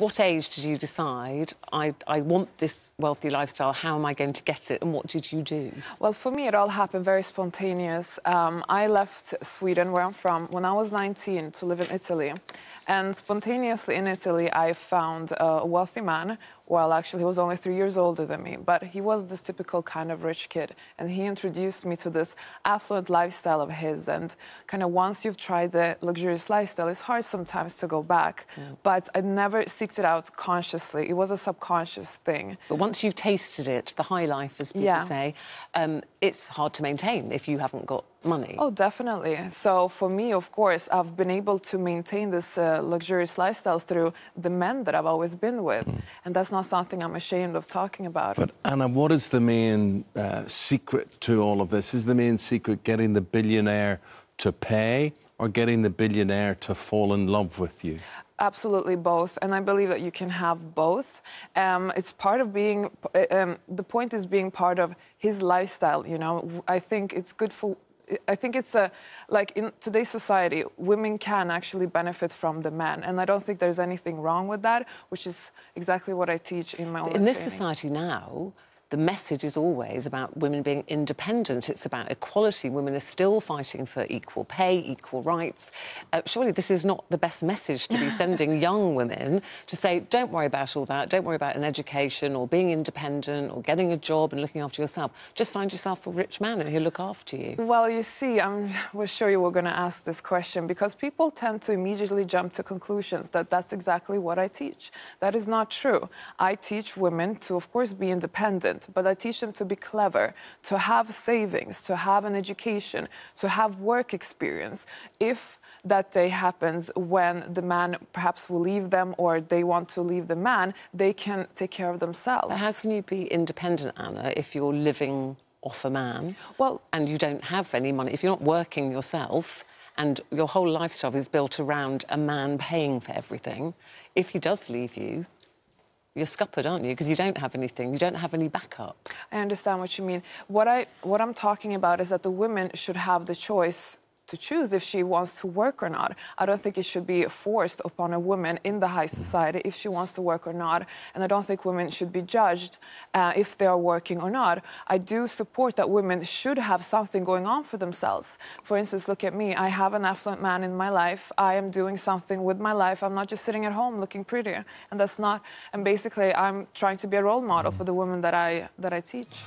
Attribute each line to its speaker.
Speaker 1: what age did you decide, I want this wealthy lifestyle, how am I going to get it, and what did you do?
Speaker 2: Well, for me, it all happened very spontaneous. I left Sweden, where I'm from, when I was 19 to live in Italy. And spontaneously in Italy, I found a wealthy man. Well, actually, he was only 3 years older than me, but he was this typical kind of rich kid. And he introduced me to this affluent lifestyle of his. And kind of once you've tried the luxurious lifestyle, it's hard sometimes to go back. But I never seeked it out consciously. It was a subconscious thing.
Speaker 1: But once you've tasted it, the high life, as people say, it's hard to maintain if you haven't got money.
Speaker 2: Oh, definitely. So for me, of course, I've been able to maintain this luxurious lifestyle through the men that I've always been with. And that's not something I'm ashamed of talking about.
Speaker 3: But Anna, what is the main secret to all of this? Is the main secret getting the billionaire to pay or getting the billionaire to fall in love with you?
Speaker 2: Absolutely both, and I believe that you can have both. It's part of being, the point is being part of his lifestyle, you know. I think it's good for, I think it's like in today's society, women can actually benefit from the man, and I don't think there's anything wrong with that, which is exactly what I teach in my own
Speaker 1: In this
Speaker 2: training.
Speaker 1: society now, the message is always about women being independent. It's about equality. Women are still fighting for equal pay, equal rights. Surely this is not the best message to be sending young women to say, don't worry about all that, don't worry about an education or being independent or getting a job and looking after yourself. Just find yourself a rich man and he'll look after you.
Speaker 2: Well, you see, I was sure you were going to ask this question because people tend to immediately jump to conclusions that that's exactly what I teach. That is not true. I teach women to, of course, be independent, but I teach them to be clever, to have savings, to have an education, to have work experience. If that day happens when the man perhaps will leave them or they want to leave the man, they can take care of themselves.
Speaker 1: But how can you be independent, Anna, if you're living off a man and you don't have any money? If you're not working yourself and your whole lifestyle is built around a man paying for everything, if he does leave you, you're scuppered, aren't you? Because you don't have anything, you don't have any backup.
Speaker 2: I understand what you mean. What I'm talking about is that the women should have the choice to choose if she wants to work or not. I don't think it should be forced upon a woman in the high society if she wants to work or not. And I don't think women should be judged if they are working or not. I do support that women should have something going on for themselves. For instance, look at me. I have an affluent man in my life. I am doing something with my life. I'm not just sitting at home looking pretty. And that's not... And basically, I'm trying to be a role model for the women that I teach.